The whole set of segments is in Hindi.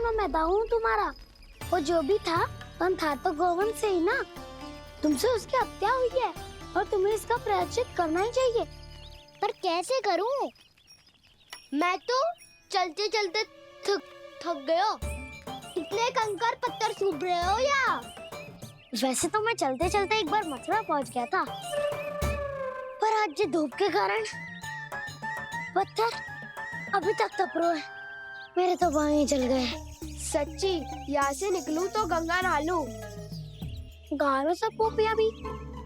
दोनों मैं दाऊ तुम्हारा। वो जो भी था पण था तो गोवन से ही ना। तुमसे उसकी हत्या हुई है और तुम्हें इसका प्रायश्चित करना ही चाहिए। पर कैसे करूं? मैं तो चलते चलते थक गया। इतने कंकर पत्थर सूख रहे हो या? वैसे तो मैं चलते चलते एक बार मथुरा पहुंच गया था, पर आज ये धूप के कारण पत्थर अभी तक तप रहे हैं। मेरे तो बाएं ही जल गए। सच्ची यहाँ से निकलूं तो गंगा नहा लूं। गारों से पोपिया भी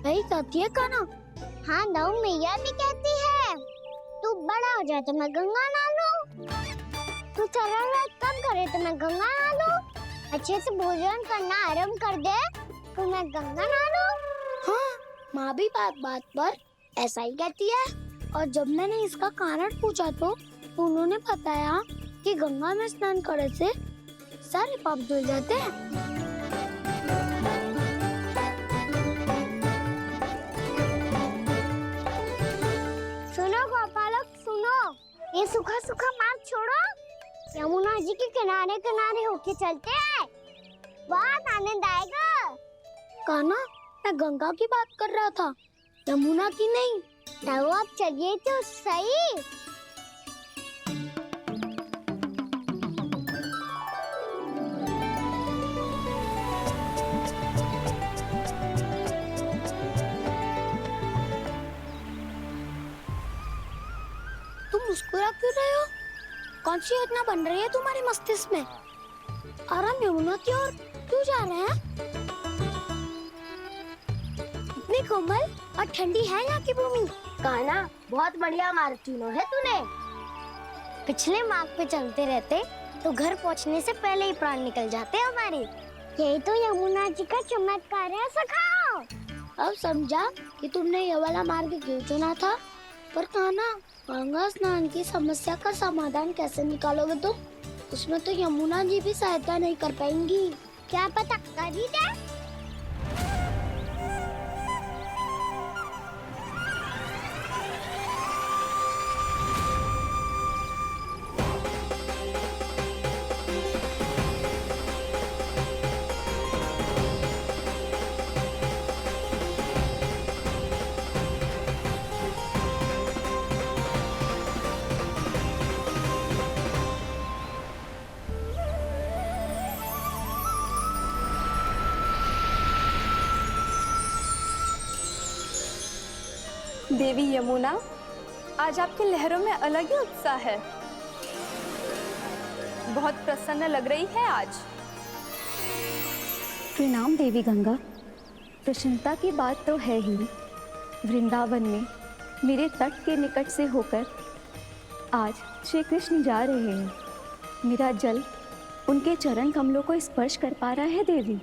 वही कहती है काना। हाँ दाऊ मैया भी कहती है तू बड़ा हो जाए तो मैं गंगा नहा लूं, तू चरण कम करे तो मैं गंगा नहा लूं, अच्छे से भोजन करना आरंभ कर दे तो मैं गंगा नहा लूं। हाँ, माँ भी बात बात पर ऐसा ही कहती है। और जब मैंने इसका कारण पूछा तो उन्होंने बताया कि गंगा में स्नान करने से सारे पाप धुल जाते हैं। सुनो गोपालक सुनो, ये सूखा सूखा मार्ग छोड़ो, यमुना जी के किनारे किनारे होके चलते हैं, बहुत आनंद आएगा। काना, मैं गंगा की बात कर रहा था, यमुना की नहीं। तो आप चलिए तो सही। तुम मुस्कुरा क्यों रहे हो? कौन सी योजना बन रही है तुम्हारे मस्तिष्क में? और हम यमुना की ओर क्यों जा रहे हैं? इतनी कोमल और ठंडी है यहाँ की भूमि। काना, बहुत बढ़िया मार्ग चुना है तूने। पिछले मार्ग पे चलते रहते तो घर पहुँचने से पहले ही प्राण निकल जाते हमारे। यही तो यमुना जी का चमत्कार है सखाओ। अब समझा कि तुमने ये वाला मार्ग क्यों चुना था। पर काना, गंगा स्नान की समस्या का समाधान कैसे निकालोगे तुम? उसमें तो यमुना जी भी सहायता नहीं कर पाएंगी। क्या पता कर ही दे। देवी यमुना, आज आपकी लहरों में अलग ही उत्साह है। बहुत प्रसन्न लग रही है आज। प्रणाम देवी गंगा। प्रसन्नता की बात तो है ही। वृंदावन में मेरे तट के निकट से होकर आज श्री कृष्ण जा रहे हैं। मेरा जल उनके चरण कमलों को स्पर्श कर पा रहा है देवी।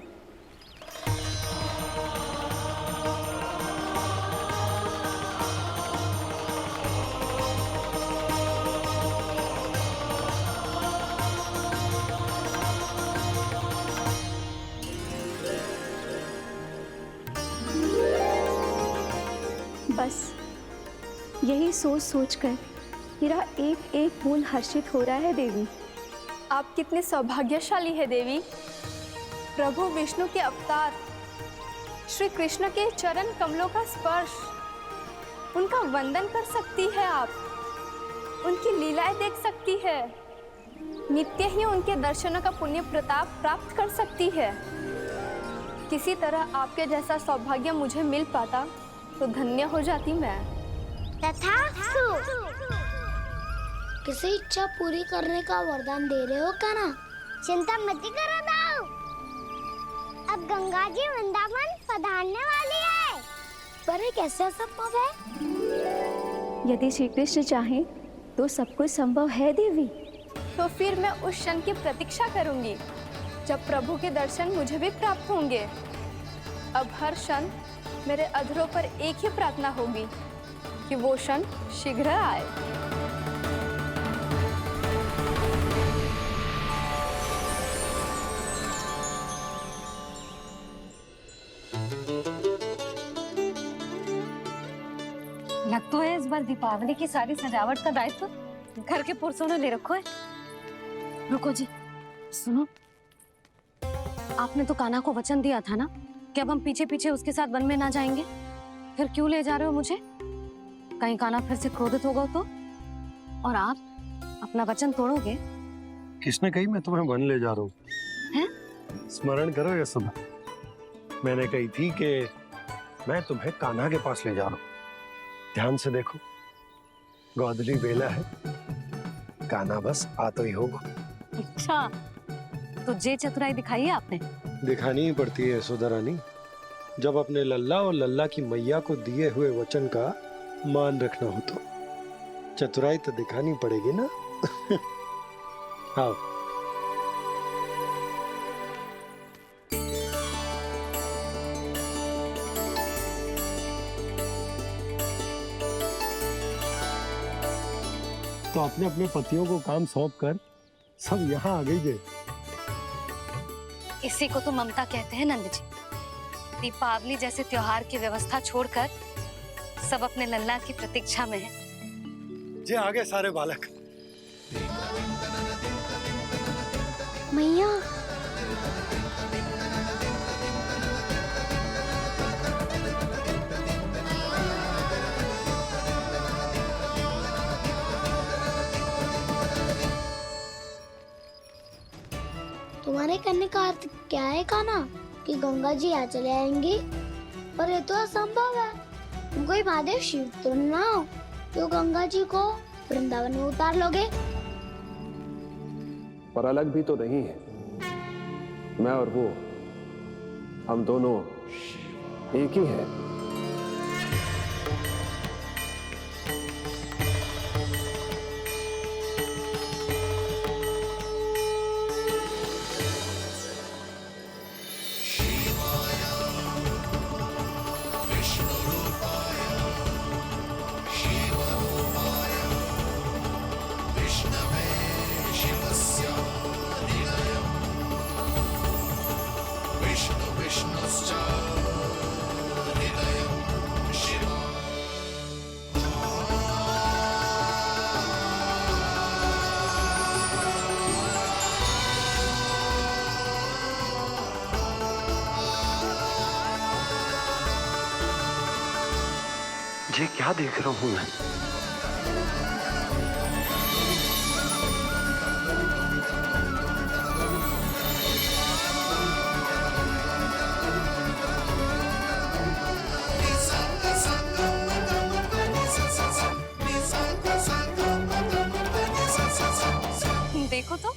बस यही सोच सोचकर मेरा एक एक फूल हर्षित हो रहा है देवी। आप कितने सौभाग्यशाली है देवी। प्रभु विष्णु के अवतार श्री कृष्ण के चरण कमलों का स्पर्श, उनका वंदन कर सकती है आप, उनकी लीलाएं देख सकती है, नित्य ही उनके दर्शनों का पुण्य प्रताप प्राप्त कर सकती है। किसी तरह आपके जैसा सौभाग्य मुझे मिल पाता तो धन्य हो जाती मैं। तथास्तु। किसी इच्छा पूरी करने का वरदान दे रहे हो क्या ना? चिंता मत करो दाऊ, अब गंगा जी वृंदावन पधारने वाली है। पर ये कैसे संभव है? यदि श्री कृष्ण चाहें तो सब कुछ संभव है देवी। तो फिर मैं उस क्षण की प्रतीक्षा करूंगी जब प्रभु के दर्शन मुझे भी प्राप्त होंगे। अब हर क्षण मेरे अधरों पर एक ही प्रार्थना होगी कि वो क्षण शीघ्र आए। लग तो है इस बार दीपावली की सारी सजावट का दायित्व घर के पुरुषों ने ले रखो है। रुको जी, सुनो, आपने तो कान्हा को वचन दिया था ना कि अब हम पीछे पीछे उसके साथ वन में ना जाएंगे। फिर क्यों ले जा रहे हो मुझे? कहीं कान्हा फिर से क्रोधित होगा तो? और आप अपना वचन तोड़ोगे? किसने कही मैं तुम्हें वन ले जा रहा हूँ? हैं? स्मरण करो ये सुबह, मैंने कही थी कि मैं तुम्हें कान्हा के पास ले जा रहा हूँ। ध्यान से देखो, गोदली बेला है, कान्हा बस आ तो ही होगा। अच्छा, तो जे चतुराई दिखाई है आपने? दिखानी ही पड़ती है यशोदा रानी, जब अपने लल्ला और लल्ला की मैया को दिए हुए वचन का मान रखना हो तो चतुराई तो दिखानी पड़ेगी ना। आओ। तो अपने अपने पतियों को काम सौंप कर सब यहाँ आ गई है। इसी को तो ममता कहते हैं नंद जी। दीपावली जैसे त्योहार की व्यवस्था छोड़कर सब अपने लल्ला की प्रतीक्षा में हैं। जे आगे सारे बालक। मैया तुम्हारे करने का अर्थ क्या है कान्हा? कि गंगा जी यहाँ चले आएंगी? और ये तो असंभव है। तुम कोई महादेव शिव तो ना हो जो गंगा जी को वृंदावन में उतार लोगे। पर अलग भी तो नहीं है। मैं और वो, हम दोनों एक ही हैं। ये क्या देख रहा हूँ मैं? देखो तो,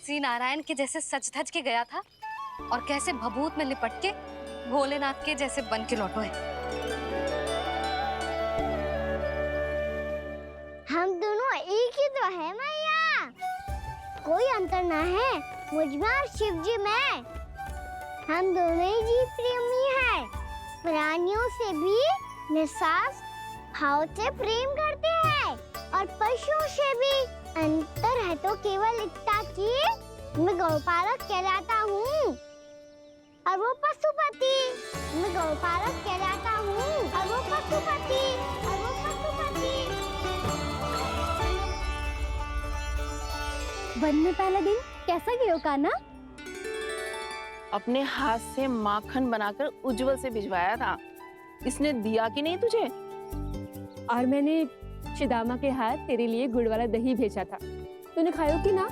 श्री नारायण के जैसे सज धज के गया था और कैसे भभूत में लिपट के भोलेनाथ के जैसे बन के लौटो है। हम दोनों एक ही तो है मैया, कोई अंतर ना है मुझ में और शिव जी में। हम दोनों ही जीव प्रेमी हैं, प्राणियों से भी निस्वार्थ भाव से प्रेम करते हैं और पशुओं से भी। अंतर है तो केवल इतना कि मैं गौपालक कहलाता हूँ और वो पशुपति। मैं गौपालक कहलाता हूँ और वो पशुपति। वन में पहला दिन कैसा गया कान्हा? अपने हाथ से माखन बनाकर उज्जवल से भिजवाया था। इसने दिया कि नहीं तुझे? और मैंने शिदामा के हाथ तेरे लिए गुड़ वाला दही भेजा था, तूने खाया कि ना?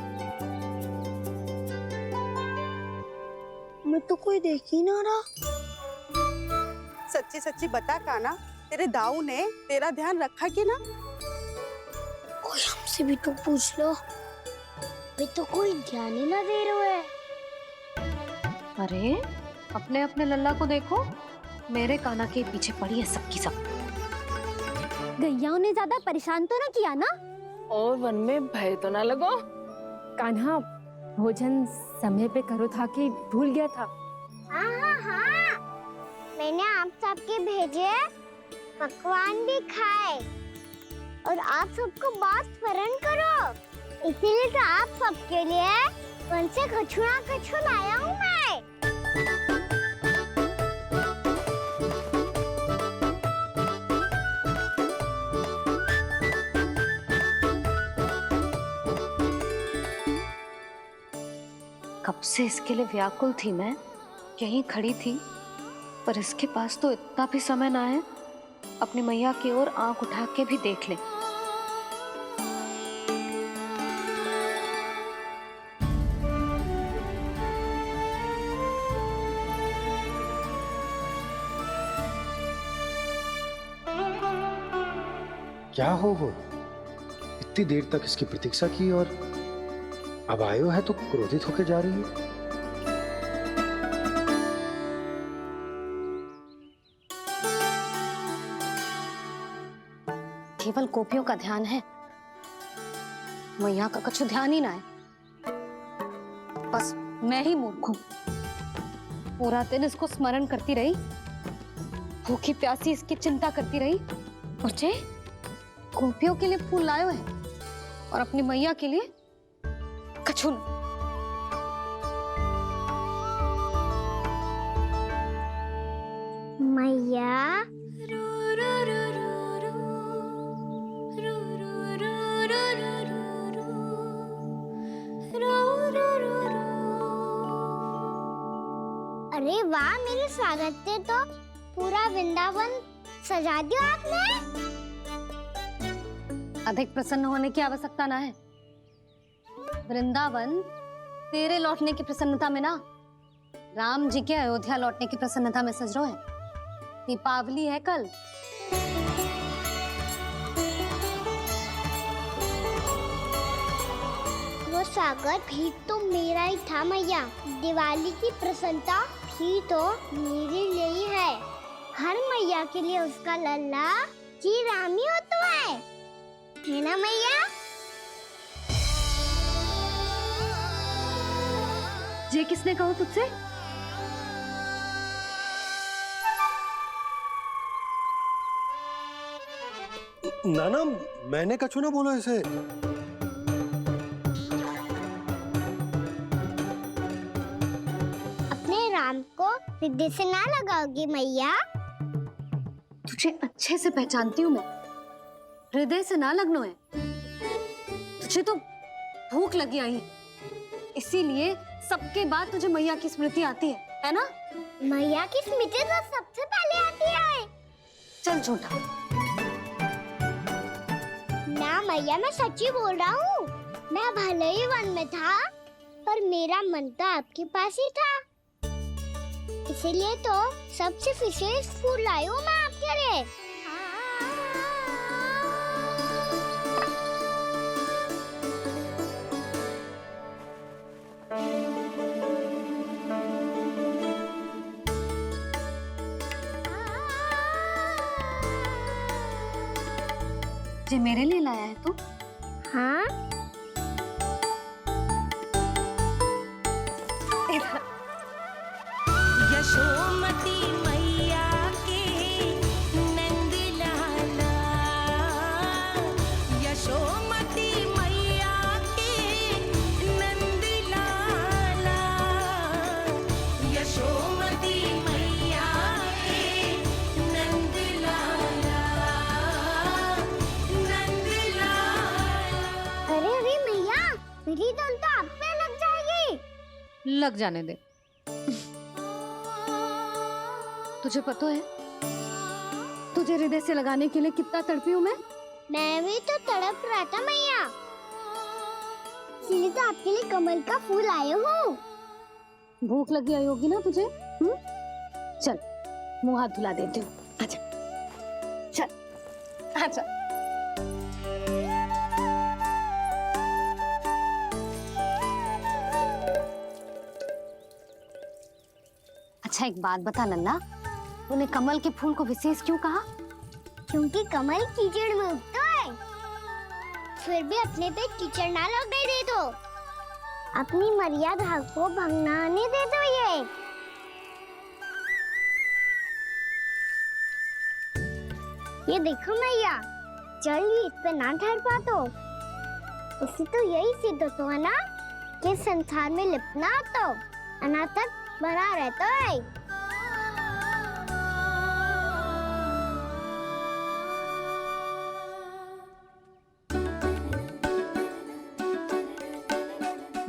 मैं तो कोई देख ही ना रहा। सच्ची सच्ची बता कान्हा, तेरे दाऊ ने तेरा ध्यान रखा कि ना? कोई हमसे भी तो पूछ लो, वे तो कोई ध्यान ही ना दे रहे हैं। अरे अपने अपने लल्ला को देखो, मेरे कान्हा के पीछे पड़ी है सबकी सब। गैयाओं ने ज्यादा परेशान तो ना किया ना? और वन में भय तो ना लगो? कान्हा भोजन समय पे करो था कि भूल गया था? हाँ, मैंने आप सबके भेजे पकवान भी खाए और आप सबको बात स्मरण करो, इसीलिए तो आप सबके लिए वन से कछु लाया हूँ मैं। कब से इसके लिए व्याकुल थी मैं, यहीं खड़ी थी, पर इसके पास तो इतना भी समय ना है अपनी मैया की ओर आंख उठा के भी देख ले। क्या हो इतनी देर तक इसकी प्रतीक्षा की और अब आयो है तो क्रोधित होकर जा रही है। केवल गोपियों का ध्यान है, मैया का कुछ ध्यान ही ना है। बस मैं ही मूर्ख हूं, पूरा दिन इसको स्मरण करती रही, भूखी प्यासी इसकी चिंता करती रही, और जे गोपियों के लिए फूल लायो है और अपनी मैया के लिए कछु न। मैया अरे वाह, मेरे स्वागत पे तो पूरा वृंदावन सजा दिया आपने। अधिक प्रसन्न होने की आवश्यकता ना है। वृंदावन तेरे लौटने की प्रसन्नता में ना, राम जी के अयोध्या लौटने की प्रसन्नता में सज रहे हैं। दीपावली है कल। वो स्वागत भी तो मेरा ही था मैया। दिवाली की प्रसन्नता भी तो मेरे लिए ही है। हर मैया के लिए उसका लल्ला जी राम ही होता है ना मैया? ये किसने कहा तुझसे? नाना, मैंने कछु ना बोला इसे। अपने राम को हृदय से ना लगाओगी मैया? तुझे अच्छे से पहचानती हूँ मैं, हृदय से ना लगनो है। तुझे तो भूख लगी आई, इसीलिए सबके बाद तुझे मैया की स्मृति आती है ना? मैया की स्मृति तो सबसे पहले आती है। चल छोटा। ना मैया, मैं सच्ची बोल रहा हूँ। मैं भले ही वन में था, पर मेरा मन तो आपके पास ही था। इसीलिए तो सबसे विशेष फूल लाई हूँ मैं आपके लिए। ये मेरे लिए लाया है तू? हाँ, यशोमती मैया के नंद लाला, यशोमती मैया के नंद लाला, यशोमती मैया के नंद लाला, नंद लाला। अरे अरे मैया, मेरी धुन तो आप पे लग जाएगी। लग जाने दे। तुझे पता है तुझे हृदय से लगाने के लिए कितना तड़पी हूँ मैं? मैं भी तो तड़प रहा था मैया, इसलिए तो आपके लिए कमल का फूल आया हूँ। भूख लगी आई होगी ना तुझे? चल मुंह हाथ धुला देती हूँ। आजा, चल आजा। अच्छा एक बात बता नन्ना, तूने कमल के फूल को विशेष क्यों कहा? क्योंकि कमल कीचड़ में उगता है, फिर भी अपने पे कीचड़ ना लगने दे दो। अपनी मर्यादा को भंगना नहीं दे दो। ये देखो मैया, जल भी इस पे ना ठहर पा तो उससे तो यही सिद्ध होता है ना कि संसार में लिपना तो अनाथ तक बना रहता है।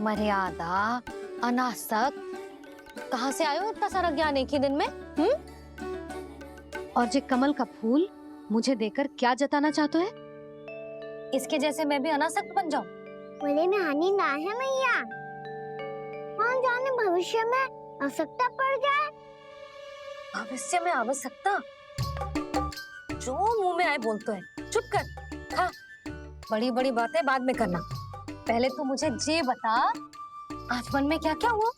मर्यादा अनासक, कहाँ से आयो इतना सारा ज्ञान एक ही दिन में? और जे कमल का फूल मुझे देकर क्या जताना चाहते है? इसके जैसे मैं भी अनासक्त बन जाऊं? बोले में हानि ना है मैया, कौन जाने भविष्य में आवश्यकता पड़ जाए। भविष्य में आवश्यकता? जो मुंह में आए बोलते हैं, चुप कर। हाँ, बड़ी बड़ी बातें बाद में करना, पहले तू मुझे ये बता, आज मन में क्या क्या हुआ?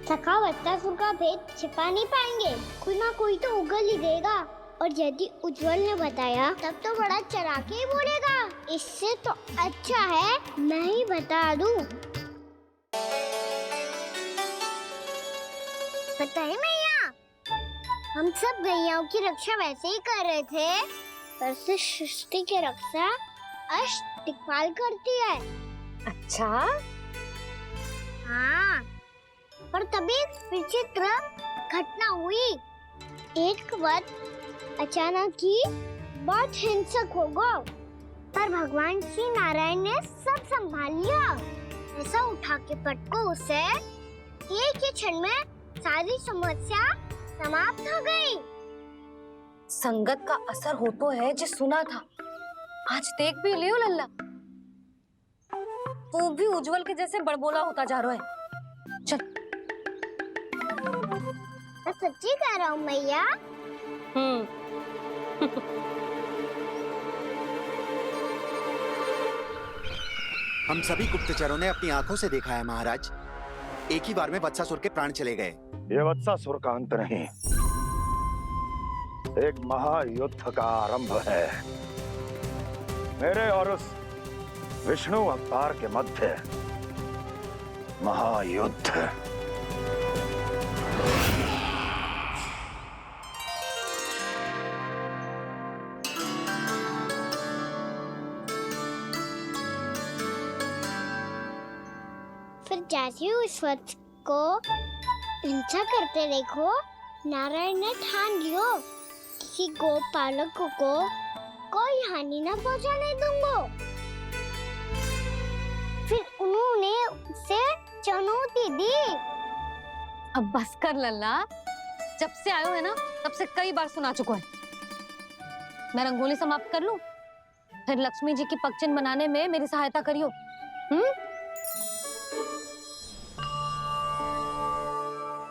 सखा बत्तासुर का भेद छिपा नहीं पाएंगे, कोई ना कोई तो उगल ही देगा। और यदि उज्जवल ने बताया तब तो बड़ा चढ़ा के ही बोलेगा। इससे तो अच्छा है मैं ही बता दूं। पता है मैया, हम सब गैयाओं की रक्षा वैसे ही कर रहे थे, पर से सृष्टि की रक्षा अष्टदिक्पाल करती है। अच्छा? हाँ, पर तभी विचित्र घटना हुई। एक वक्त अचानक ही बहुत हिंसक हो गया, पर भगवान श्री नारायण ने सब संभाल लिया। ऐसा उठा के पटको उसे, एक ही क्षण में सारी समस्या समाप्त हो गई। संगत का असर हो तो है जो सुना था, आज देख भी लियो लल्ला, तू भी उज्जवल के जैसे बड़बोला होता जा रहा है। चल। मैं सच्ची कह रहा हूँ मैया। हम सभी गुप्तचरों ने अपनी आंखों से देखा है महाराज, एक ही बार में वत्सासुर के प्राण चले गए। ये वत्सासुर का अंत नहीं, एक महायुद्ध का आरंभ है। मेरे और उस विष्णु अवतार के मध्य महायुद्ध। फिर जैसे ही उस वक्त को हिंसा करते देखो, नारायण ने ठान लियो किसी गोपालक को कोई हानि न पहुंचाने दूंगा। फिर उन्होंने उसे चुनौती दी। अब बस कर लल्ला, जब से आयो है ना तब से कई बार सुना चुका है। मैं रंगोली समाप्त कर लूं, फिर लक्ष्मी जी की पगचिन बनाने में मेरी सहायता करियो।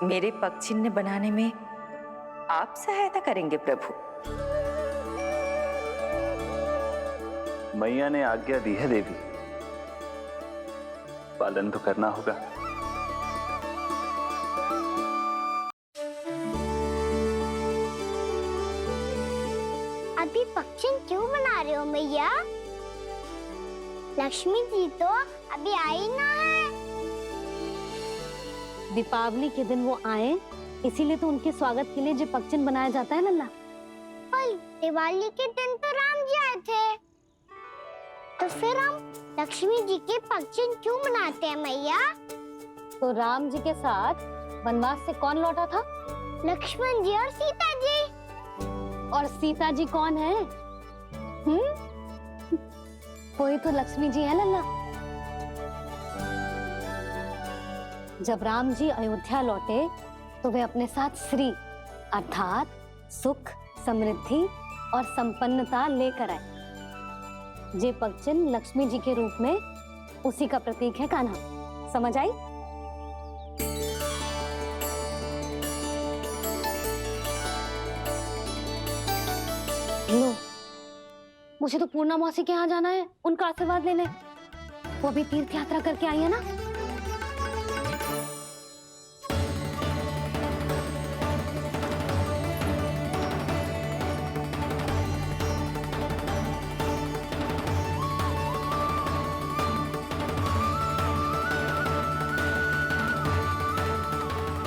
मेरे पगचिन्ह बनाने में आप सहायता करेंगे प्रभु? मैया ने आज्ञा दी है देवी, पालन तो करना होगा। अभी पगचिन क्यों बना रहे हो मैया? लक्ष्मी जी तो अभी आई ना है। दीपावली के दिन वो आए, इसीलिए तो उनके स्वागत के लिए जो पगचिन बनाया जाता है लल्ला। पर दिवाली के दिन तो राम जी आए थे, तो फिर हम लक्ष्मी जी के पगचिन क्यों मनाते हैं मैया? तो राम जी के साथ वनवास से कौन लौटा था? लक्ष्मण जी और सीता जी। और सीता जी कौन है? कोई तो लक्ष्मी जी है लल्ला। जब राम जी अयोध्या लौटे तो वे अपने साथ श्री अर्थात सुख, समृद्धि और संपन्नता लेकर आए। जे पगचिन लक्ष्मी जी के रूप में उसी का प्रतीक है कान्हा। समझ आई? लो, मुझे तो पूर्णा मौसी के यहाँ जाना है, उनका आशीर्वाद लेने। वो भी तीर्थ यात्रा करके आई है ना।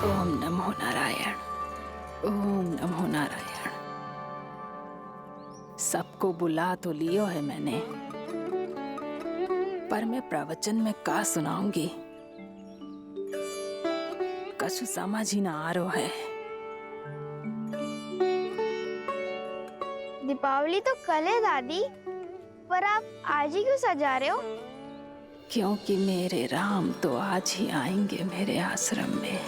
ओम नमो नारायण, ओम नमो नारायण। सबको बुला तो लियो है मैंने, पर मैं प्रवचन में का सुनाऊंगी, कछु समझ ही ना आ रहा है। दीपावली तो कल है दादी, पर आप आज ही क्यों सजा रहे हो? क्योंकि मेरे राम तो आज ही आएंगे मेरे आश्रम में।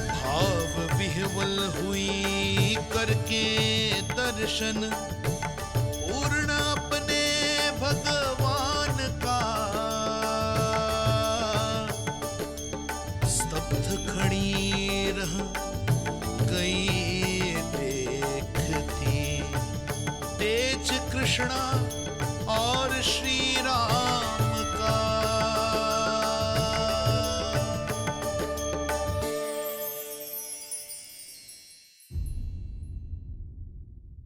भाव विह्वल हुई करके दर्शन, पूर्ण अपने भगवान का, स्तब्ध खड़ी रह गई देखती, तेज कृष्णा और श्री राम